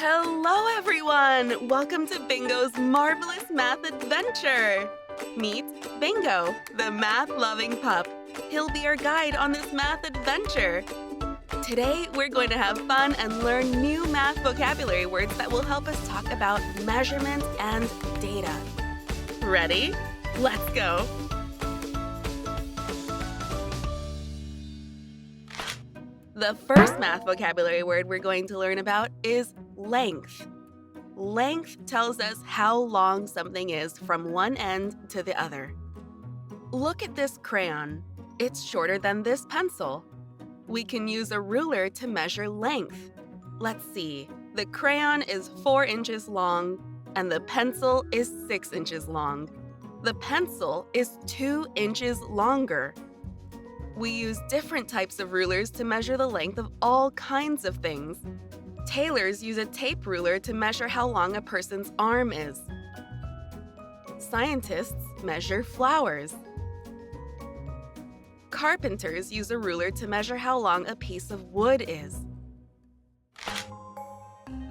Hello, everyone! Welcome to Bingo's marvelous math adventure! Meet Bingo, the math-loving pup. He'll be our guide on this math adventure. Today, we're going to have fun and learn new math vocabulary words that will help us talk about measurement and data. Ready? Let's go! The first math vocabulary word we're going to learn about is length. Length tells us how long something is from one end to the other. Look at this crayon. It's shorter than this pencil. We can use a ruler to measure length. Let's see. The crayon is 4 inches long and the pencil is 6 inches long. The pencil is 2 inches longer. We use different types of rulers to measure the length of all kinds of things. Tailors use a tape ruler to measure how long a person's arm is. Scientists measure flowers. Carpenters use a ruler to measure how long a piece of wood is.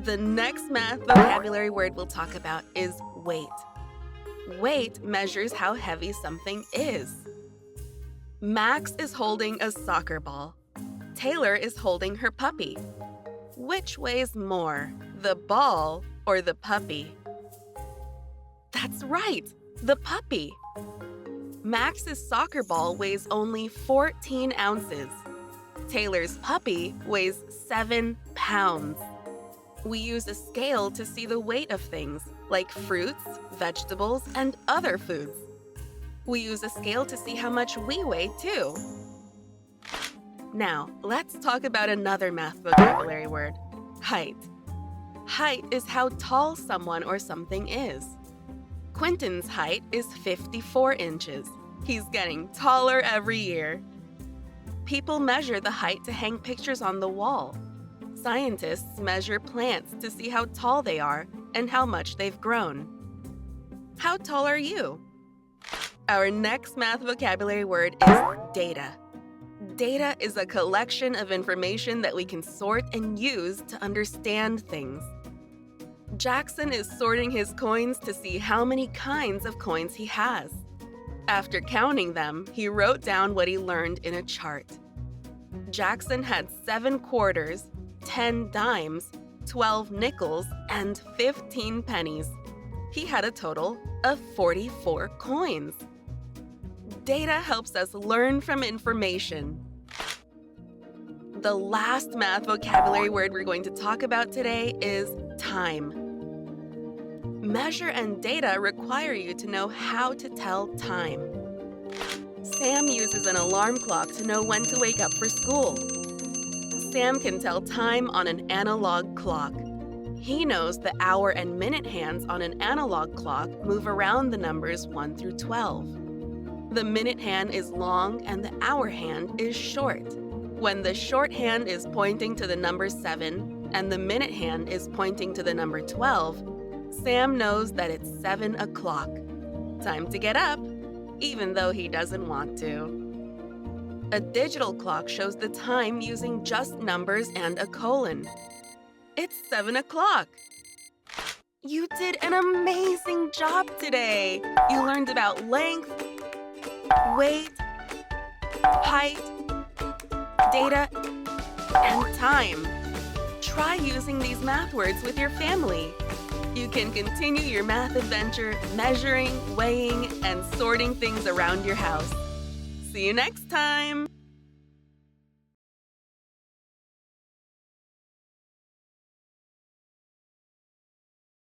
The next math vocabulary word we'll talk about is weight. Weight measures how heavy something is. Max is holding a soccer ball. Taylor is holding her puppy. Which weighs more, the ball or the puppy? That's right, the puppy. Max's soccer ball weighs only 14 ounces. Taylor's puppy weighs 7 pounds. We use a scale to see the weight of things, like fruits, vegetables, and other foods. We use a scale to see how much we weigh, too. Now, let's talk about another math vocabulary word, height. Height is how tall someone or something is. Quentin's height is 54 inches. He's getting taller every year. People measure the height to hang pictures on the wall. Scientists measure plants to see how tall they are and how much they've grown. How tall are you? Our next math vocabulary word is data. Data is a collection of information that we can sort and use to understand things. Jackson is sorting his coins to see how many kinds of coins he has. After counting them, he wrote down what he learned in a chart. Jackson had 7 quarters, 10 dimes, 12 nickels, and 15 pennies. He had a total of 44 coins. Data helps us learn from information. The last math vocabulary word we're going to talk about today is time. Measure and data require you to know how to tell time. Sam uses an alarm clock to know when to wake up for school. Sam can tell time on an analog clock. He knows the hour and minute hands on an analog clock move around the numbers 1 through 12. The minute hand is long and the hour hand is short. When the short hand is pointing to the number 7 and the minute hand is pointing to the number 12, Sam knows that it's 7 o'clock. Time to get up, even though he doesn't want to. A digital clock shows the time using just numbers and a colon. It's 7 o'clock. You did an amazing job today. You learned about length, weight, height, data, and time. Try using these math words with your family. You can continue your math adventure measuring, weighing, and sorting things around your house. See you next time!